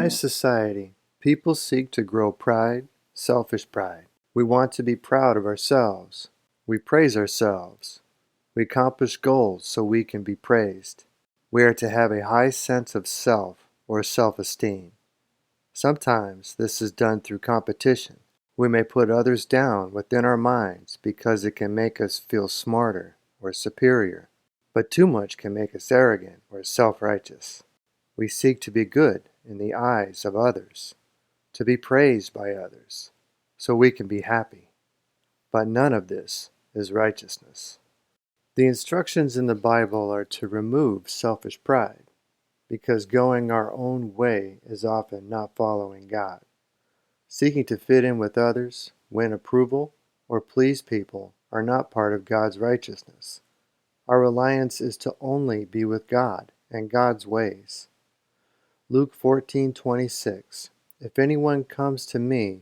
my society, people seek to grow pride, selfish pride. We want to be proud of ourselves. We praise ourselves. We accomplish goals so we can be praised. We are to have a high sense of self or self-esteem. Sometimes this is done through competition. We may put others down within our minds because it can make us feel smarter or superior, but too much can make us arrogant or self-righteous. We seek to be good in the eyes of others, to be praised by others, so we can be happy. But none of this is righteousness. The instructions in the Bible are to remove selfish pride, because going our own way is often not following God. Seeking to fit in with others, win approval, or please people are not part of God's righteousness. Our reliance is to only be with God and God's ways. Luke 14:26. If anyone comes to me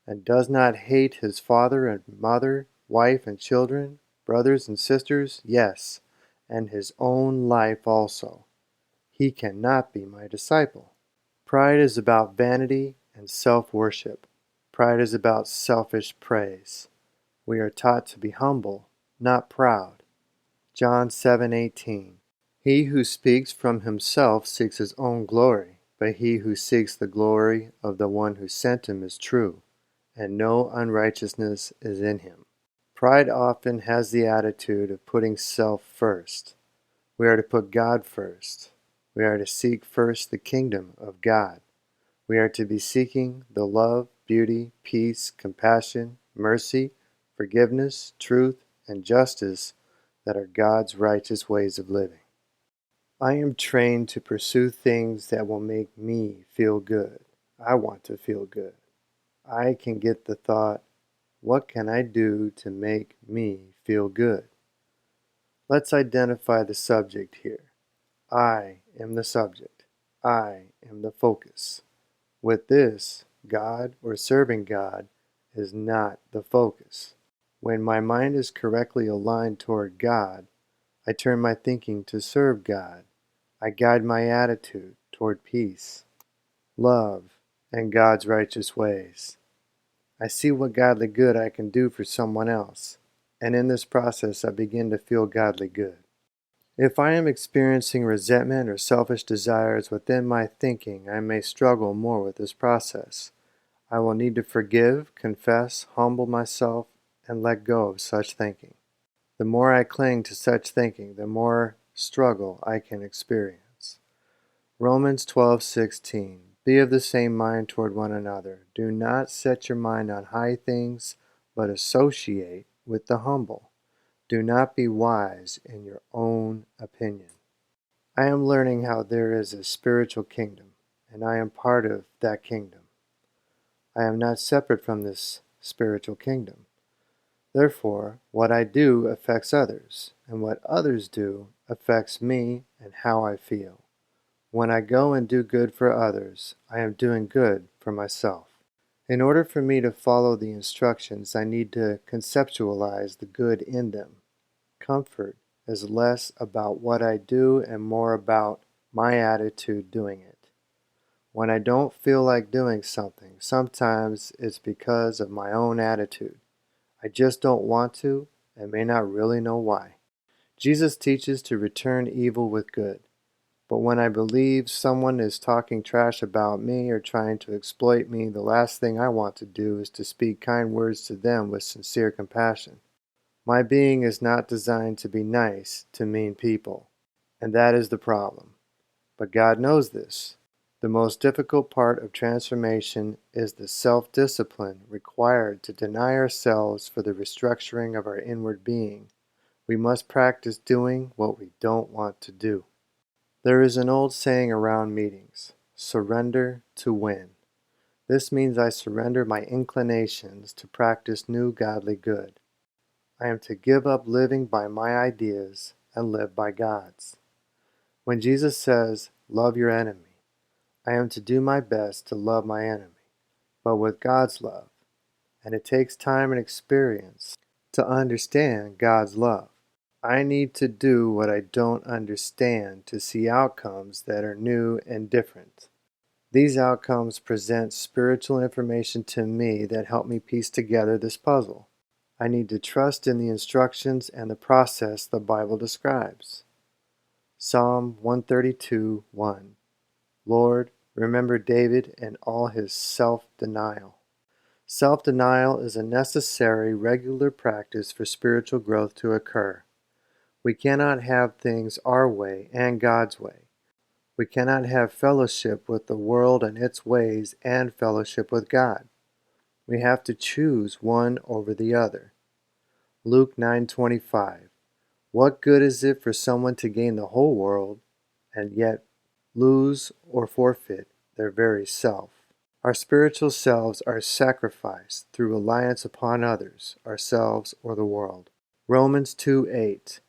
and does not hate his father and mother, wife and children, brothers and sisters, yes, and his own life also, he cannot be my disciple. Pride is about vanity and self-worship. Pride is about selfish praise. We are taught to be humble, not proud. John 7:18. He who speaks from himself seeks his own glory, but he who seeks the glory of the one who sent him is true, and no unrighteousness is in him. Pride often has the attitude of putting self first. We are to put God first. We are to seek first the kingdom of God. We are to be seeking the love, beauty, peace, compassion, mercy, forgiveness, truth, and justice that are God's righteous ways of living. I am trained to pursue things that will make me feel good. I want to feel good. I can get the thought, what can I do to make me feel good? Let's identify the subject here. I am the subject. I am the focus. With this, God or serving God is not the focus. When my mind is correctly aligned toward God, I turn my thinking to serve God. I guide my attitude toward peace, love, and God's righteous ways. I see what godly good I can do for someone else, and in this process I begin to feel godly good. If I am experiencing resentment or selfish desires within my thinking, I may struggle more with this process. I will need to forgive, confess, humble myself, and let go of such thinking. The more I cling to such thinking, the more struggle I can experience. Romans 12:16. Be of the same mind toward one another. Do not set your mind on high things, but associate with the humble. Do not be wise in your own opinion. I am learning how there is a spiritual kingdom, and I am part of that kingdom. I am not separate from this spiritual kingdom. Therefore, what I do affects others, and what others do affects me and how I feel. When I go and do good for others, I am doing good for myself. In order for me to follow the instructions, I need to conceptualize the good in them. Comfort is less about what I do and more about my attitude doing it. When I don't feel like doing something, sometimes it's because of my own attitude. I just don't want to and may not really know why. Jesus teaches to return evil with good. But when I believe someone is talking trash about me or trying to exploit me, the last thing I want to do is to speak kind words to them with sincere compassion. My being is not designed to be nice to mean people, and that is the problem. But God knows this. The most difficult part of transformation is the self-discipline required to deny ourselves for the restructuring of our inward being. We must practice doing what we don't want to do. There is an old saying around meetings, surrender to win. This means I surrender my inclinations to practice new godly good. I am to give up living by my ideas and live by God's. When Jesus says, love your enemy, I am to do my best to love my enemy, but with God's love. And it takes time and experience to understand God's love. I need to do what I don't understand to see outcomes that are new and different. These outcomes present spiritual information to me that help me piece together this puzzle. I need to trust in the instructions and the process the Bible describes. Psalm 132:1. Lord, remember David and all his self-denial. Self-denial is a necessary, regular practice for spiritual growth to occur. We cannot have things our way and God's way. We cannot have fellowship with the world and its ways and fellowship with God. We have to choose one over the other. Luke 9:25. What good is it for someone to gain the whole world and yet lose or forfeit their very self? Our spiritual selves are sacrificed through reliance upon others, ourselves, or the world. Romans 2:8.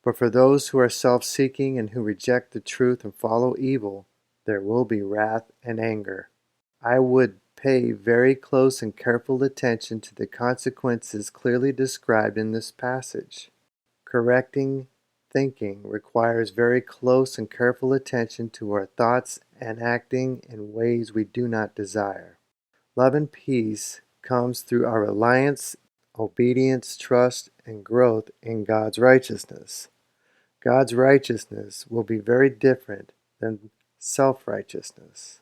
But for those who are self-seeking and who reject the truth and follow evil, there will be wrath and anger. I would pay very close and careful attention to the consequences clearly described in this passage. Correcting thinking requires very close and careful attention to our thoughts and acting in ways we do not desire. Love and peace comes through our reliance, obedience, trust, and growth in God's righteousness. God's righteousness will be very different than self-righteousness.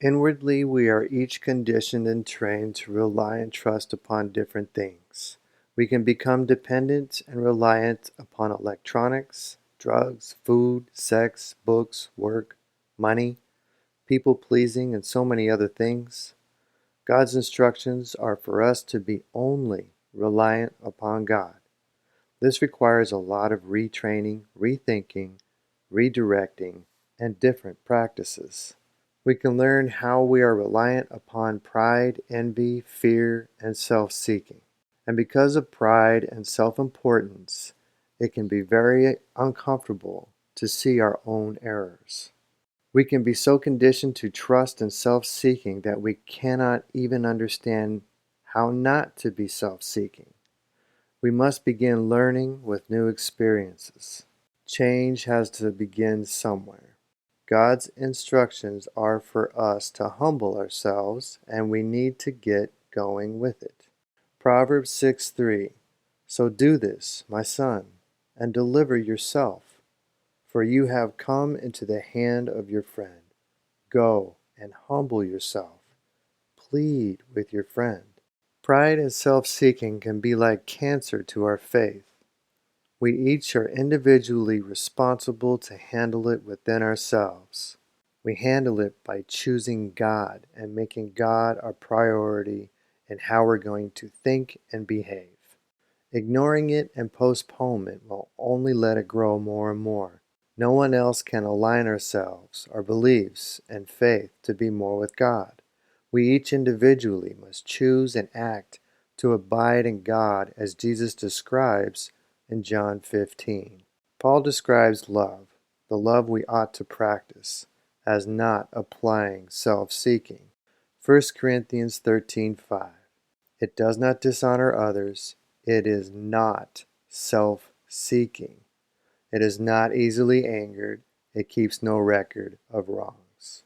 Inwardly, we are each conditioned and trained to rely and trust upon different things. We can become dependent and reliant upon electronics, drugs, food, sex, books, work, money, people-pleasing, and so many other things. God's instructions are for us to be only reliant upon God. This requires a lot of retraining, rethinking, redirecting, and different practices. We can learn how we are reliant upon pride, envy, fear, and self-seeking. And because of pride and self-importance, it can be very uncomfortable to see our own errors. We can be so conditioned to trust and self-seeking that we cannot even understand how not to be self-seeking. We must begin learning with new experiences. Change has to begin somewhere. God's instructions are for us to humble ourselves, and we need to get going with it. Proverbs 6:3. So do this, my son, and deliver yourself, for you have come into the hand of your friend. Go and humble yourself. Plead with your friend. Pride and self-seeking can be like cancer to our faith. We each are individually responsible to handle it within ourselves. We handle it by choosing God and making God our priority in how we're going to think and behave. Ignoring it and postponement will only let it grow more and more. No one else can align ourselves, our beliefs, and faith to be more with God. We each individually must choose and act to abide in God as Jesus describes in John 15. Paul describes love, the love we ought to practice, as not applying self-seeking. 1 Corinthians 13:5. It does not dishonor others. It is not self-seeking. It is not easily angered. It keeps no record of wrongs.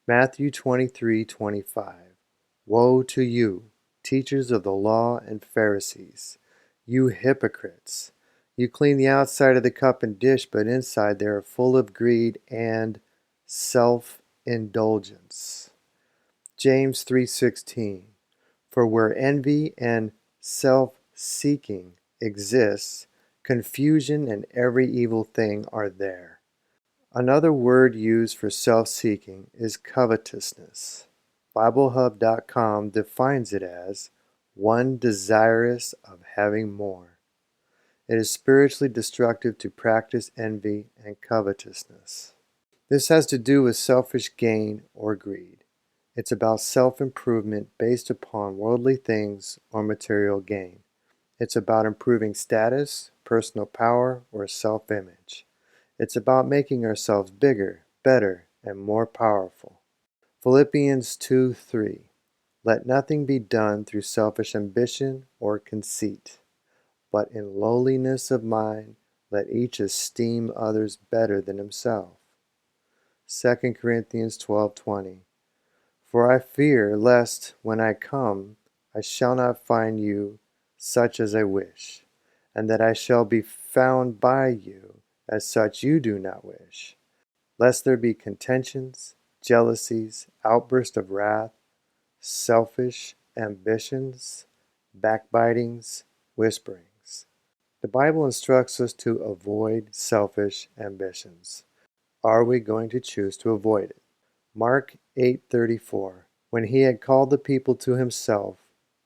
Matthew 23:25. Woe to you, teachers of the law and Pharisees, you hypocrites! You clean the outside of the cup and dish, but inside they are full of greed and self-indulgence. James 3:16. For where envy and self-seeking exists, confusion and every evil thing are there. Another word used for self-seeking is covetousness. BibleHub.com defines it as one desirous of having more. It is spiritually destructive to practice envy and covetousness. This has to do with selfish gain or greed. It's about self-improvement based upon worldly things or material gain. It's about improving status, personal power, or self-image. It's about making ourselves bigger, better, and more powerful. Philippians 2:3. Let nothing be done through selfish ambition or conceit, but in lowliness of mind let each esteem others better than himself. 2 Corinthians 12:20. For I fear lest, when I come, I shall not find you such as I wish, and that I shall be found by you as such you do not wish, lest there be contentions, jealousies, outbursts of wrath, selfish ambitions, backbitings, whisperings. The Bible instructs us to avoid selfish ambitions. Are we going to choose to avoid it? Mark 8:34. When he had called the people to himself,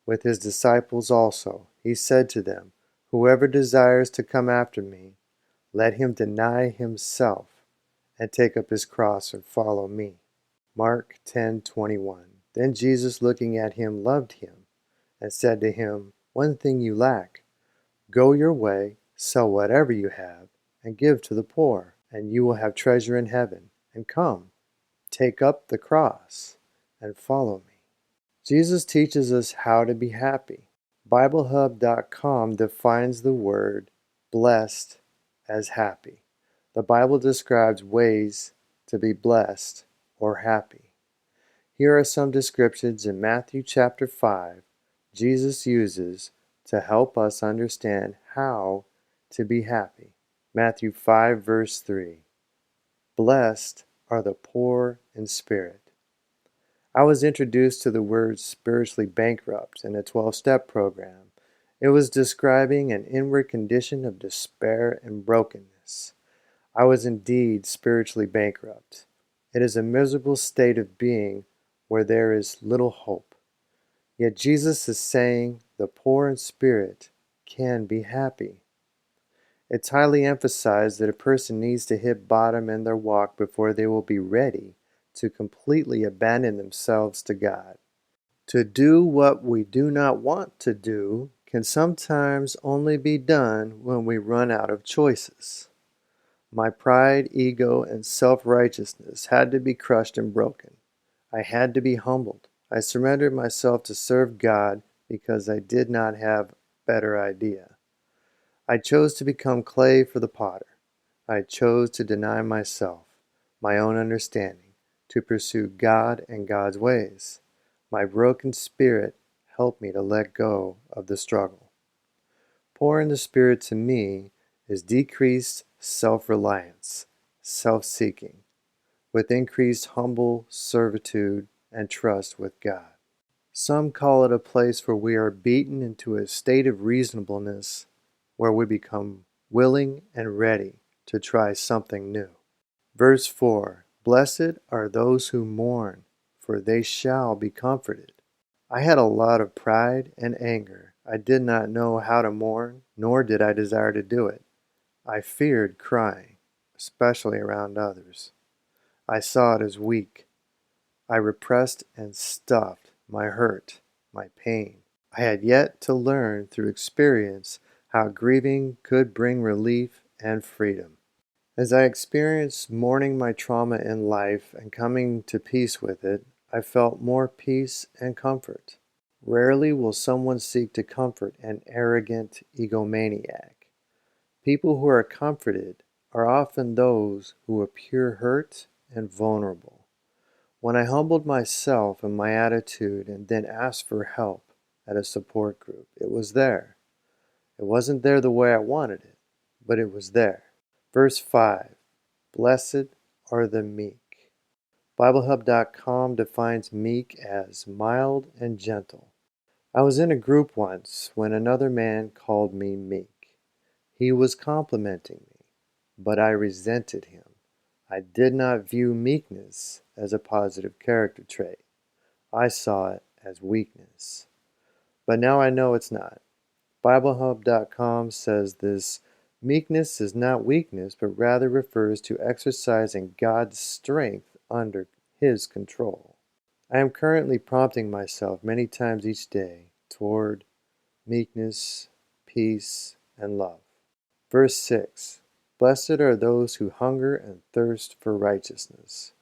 with his disciples also, he said to them, Whoever desires to come after me, let him deny himself and take up his cross and follow me. Mark 10:21. Then Jesus, looking at him, loved him and said to him, One thing you lack. Go your way, sell whatever you have, and give to the poor, and you will have treasure in heaven. And come, take up the cross and follow me. Jesus teaches us how to be happy. BibleHub.com defines the word blessed as happy. The Bible describes ways to be blessed or happy. Here are some descriptions in Matthew chapter 5 Jesus uses to help us understand how to be happy. Matthew 5 verse 3. Blessed are the poor in spirit. I was introduced to the word spiritually bankrupt in a 12-step program. It was describing an inward condition of despair and brokenness. I was indeed spiritually bankrupt. It is a miserable state of being where there is little hope. Yet Jesus is saying the poor in spirit can be happy. It's highly emphasized that a person needs to hit bottom in their walk before they will be ready to completely abandon themselves to God. To do what we do not want to do can sometimes only be done when we run out of choices. My pride, ego, and self-righteousness had to be crushed and broken. I had to be humbled. I surrendered myself to serve God because I did not have a better idea. I chose to become clay for the potter. I chose to deny myself, my own understanding, to pursue God and God's ways. My broken spirit helped me to let go of the struggle. Poor in the spirit to me is decreased self-reliance, self-seeking, with increased humble servitude and trust with God. Some call it a place where we are beaten into a state of reasonableness, where we become willing and ready to try something new. Verse 4, Blessed are those who mourn, for they shall be comforted. I had a lot of pride and anger. I did not know how to mourn, nor did I desire to do it. I feared crying, especially around others. I saw it as weak. I repressed and stuffed my hurt, my pain. I had yet to learn through experience how grieving could bring relief and freedom. As I experienced mourning my trauma in life and coming to peace with it, I felt more peace and comfort. Rarely will someone seek to comfort an arrogant egomaniac. People who are comforted are often those who are pure hurt and vulnerable. When I humbled myself and my attitude and then asked for help at a support group, it was there. It wasn't there the way I wanted it, but it was there. Verse 5, Blessed are the meek. BibleHub.com defines meek as mild and gentle. I was in a group once when another man called me meek. He was complimenting me, but I resented him. I did not view meekness as a positive character trait. I saw it as weakness. But now I know it's not. BibleHub.com says this meekness is not weakness, but rather refers to exercising God's strength under His control. I am currently prompting myself many times each day toward meekness, peace, and love. Verse 6, Blessed are those who hunger and thirst for righteousness.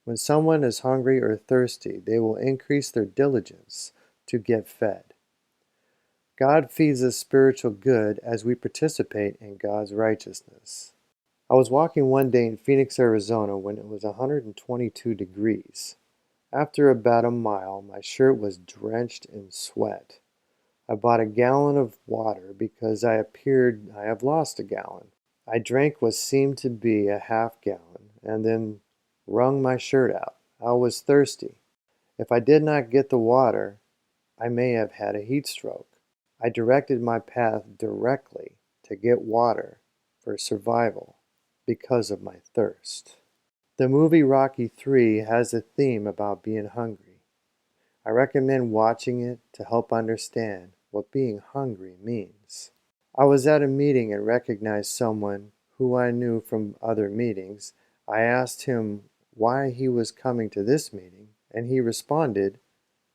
When someone is hungry or thirsty, they will increase their diligence to get fed. God feeds us spiritual good as we participate in God's righteousness. I was walking one day in Phoenix, Arizona when it was 122 degrees. After about a mile, my shirt was drenched in sweat. I bought a gallon of water because I appeared I have lost a gallon. I drank what seemed to be a half gallon and then wrung my shirt out. I was thirsty. If I did not get the water, I may have had a heat stroke. I directed my path directly to get water for survival because of my thirst. The movie Rocky III has a theme about being hungry. I recommend watching it to help understand what being hungry means. I was at a meeting and recognized someone who I knew from other meetings. I asked him why he was coming to this meeting, and he responded,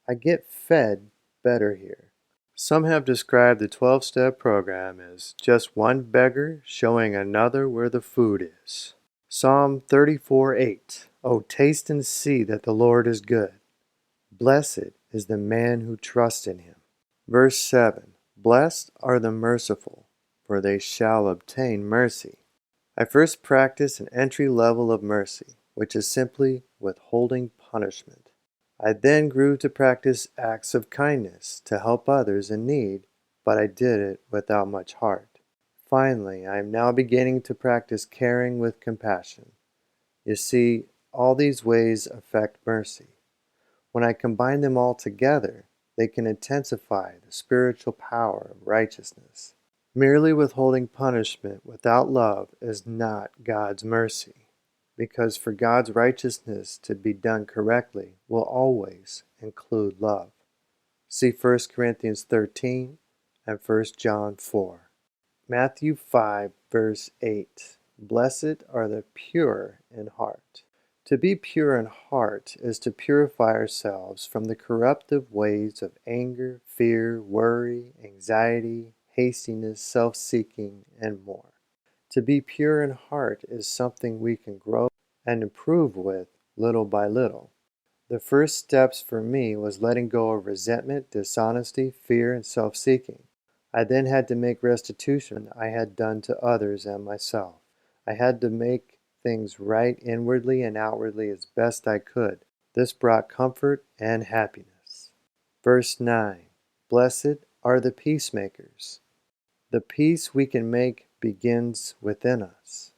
"I get fed better here." Some have described the 12-step program as just one beggar showing another where the food is. Psalm 34:8. Oh, taste and see that the Lord is good. Blessed is the man who trusts in him. Verse 7. Blessed are the merciful, for they shall obtain mercy. I first practiced an entry level of mercy, which is simply withholding punishment. I then grew to practice acts of kindness to help others in need, but I did it without much heart. Finally, I am now beginning to practice caring with compassion. You see, all these ways affect mercy. When I combine them all together, they can intensify the spiritual power of righteousness. Merely withholding punishment without love is not God's mercy, because for God's righteousness to be done correctly will always include love. See 1 Corinthians 13 and 1 John 4. Matthew 5, verse 8. Blessed are the pure in heart. To be pure in heart is to purify ourselves from the corruptive ways of anger, fear, worry, anxiety, hastiness, self-seeking, and more. To be pure in heart is something we can grow and improve with little by little. The first steps for me was letting go of resentment, dishonesty, fear, and self-seeking. I then had to make restitution I had done to others and myself. I had to make things right inwardly and outwardly as best I could. This brought comfort and happiness. Verse 9. Blessed are the peacemakers. The peace we can make begins within us.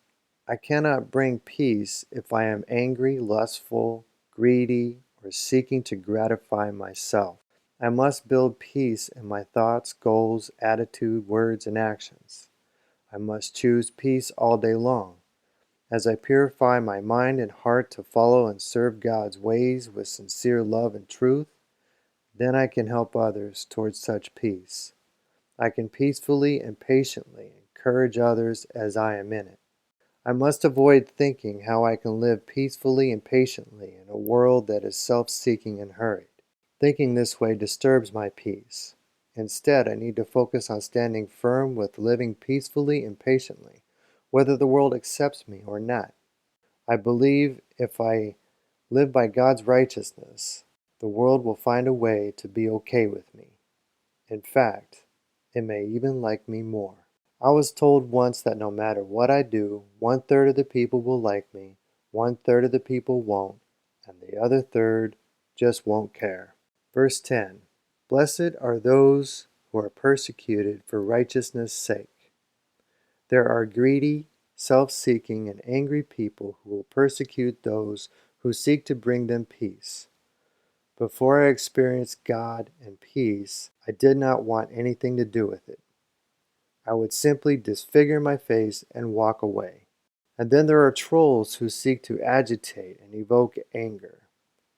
I cannot bring peace if I am angry, lustful, greedy, or seeking to gratify myself. I must build peace in my thoughts, goals, attitude, words, and actions. I must choose peace all day long. As I purify my mind and heart to follow and serve God's ways with sincere love and truth, then I can help others towards such peace. I can peacefully and patiently encourage others as I am in it. I must avoid thinking how I can live peacefully and patiently in a world that is self-seeking and hurried. Thinking this way disturbs my peace. Instead, I need to focus on standing firm with living peacefully and patiently, whether the world accepts me or not. I believe if I live by God's righteousness, the world will find a way to be okay with me. In fact, it may even like me more. I was told once that no matter what I do, 1/3 of the people will like me, 1/3 of the people won't, and the other third just won't care. Verse 10. Blessed are those who are persecuted for righteousness' sake. There are greedy, self-seeking, and angry people who will persecute those who seek to bring them peace. Before I experienced God and peace, I did not want anything to do with it. I would simply disfigure my face and walk away. And then there are trolls who seek to agitate and evoke anger.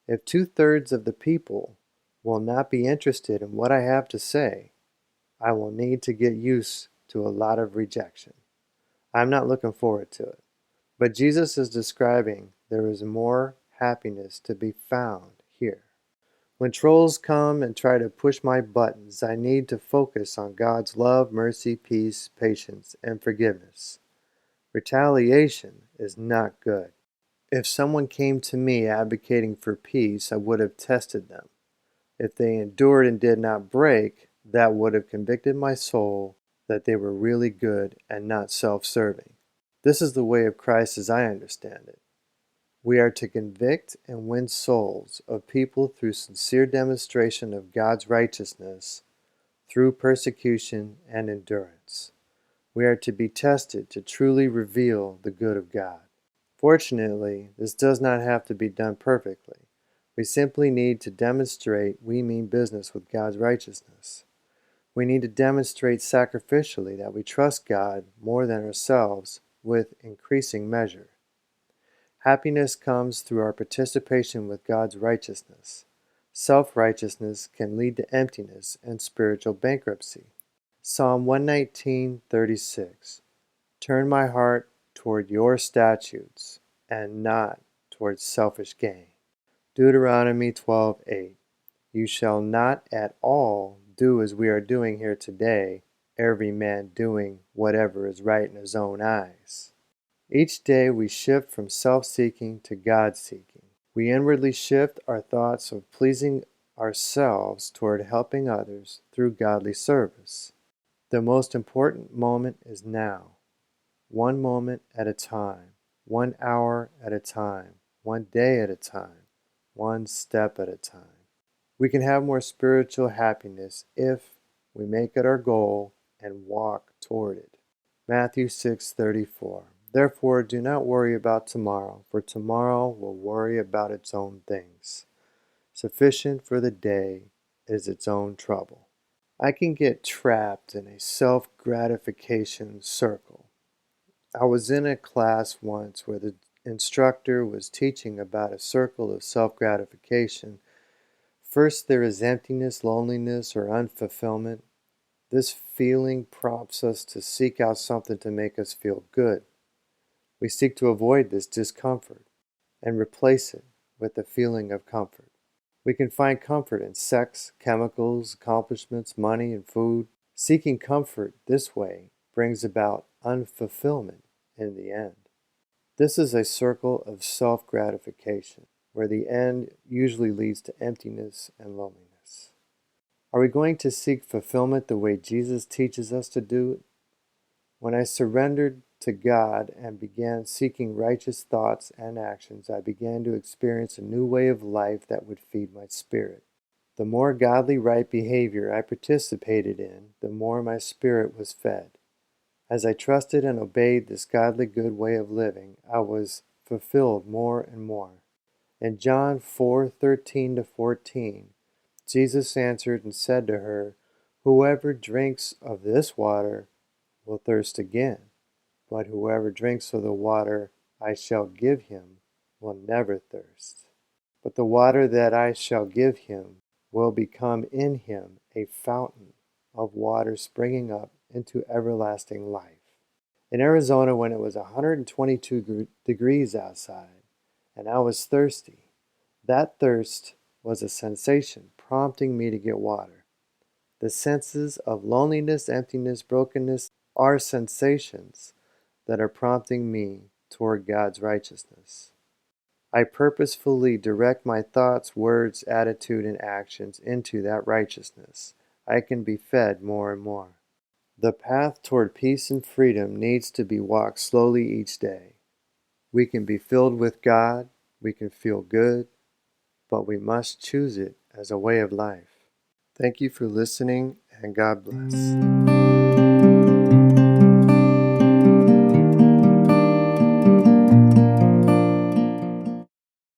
If 2/3 of the people will not be interested in what I have to say, I will need to get used to a lot of rejection. I'm not looking forward to it. But Jesus is describing there is more happiness to be found here. When trolls come and try to push my buttons, I need to focus on God's love, mercy, peace, patience, and forgiveness. Retaliation is not good. If someone came to me advocating for peace, I would have tested them. If they endured and did not break, that would have convicted my soul that they were really good and not self-serving. This is the way of Christ as I understand it. We are to convict and win souls of people through sincere demonstration of God's righteousness, through persecution and endurance. We are to be tested to truly reveal the good of God. Fortunately, this does not have to be done perfectly. We simply need to demonstrate we mean business with God's righteousness. We need to demonstrate sacrificially that we trust God more than ourselves with increasing measure. Happiness comes through our participation with God's righteousness. Self-righteousness can lead to emptiness and spiritual bankruptcy. Psalm 119:36. Turn my heart toward your statutes and not toward selfish gain. Deuteronomy 12:8. You shall not at all do as we are doing here today, every man doing whatever is right in his own eyes. Each day we shift from self-seeking to God-seeking. We inwardly shift our thoughts of pleasing ourselves toward helping others through godly service. The most important moment is now. One moment at a time, 1 hour at a time, 1 day at a time, 1 step at a time. We can have more spiritual happiness if we make it our goal and walk toward it. Matthew 6:34. Therefore, do not worry about tomorrow, for tomorrow will worry about its own things. Sufficient for the day is its own trouble. I can get trapped in a self-gratification circle. I was in a class once where the instructor was teaching about a circle of self-gratification. First, there is emptiness, loneliness, or unfulfillment. This feeling prompts us to seek out something to make us feel good. We seek to avoid this discomfort and replace it with a feeling of comfort. We can find comfort in sex, chemicals, accomplishments, money, and food. Seeking comfort this way brings about unfulfillment in the end. This is a circle of self-gratification, where the end usually leads to emptiness and loneliness. Are we going to seek fulfillment the way Jesus teaches us to do it? When I surrendered to God and began seeking righteous thoughts and actions, I began to experience a new way of life that would feed my spirit. The more godly right behavior I participated in, the more my spirit was fed. As I trusted and obeyed this godly good way of living, I was fulfilled more and more. In John 4:13-14, Jesus answered and said to her, Whoever drinks of this water will thirst again, but whoever drinks of the water I shall give him will never thirst. But the water that I shall give him will become in him a fountain of water springing up into everlasting life. In Arizona, when it was 122 degrees outside and I was thirsty, that thirst was a sensation prompting me to get water. The senses of loneliness, emptiness, brokenness are sensations that are prompting me toward God's righteousness. I purposefully direct my thoughts, words, attitude, and actions into that righteousness. I can be fed more and more. The path toward peace and freedom needs to be walked slowly each day. We can be filled with God, we can feel good, but we must choose it as a way of life. Thank you for listening, and God bless.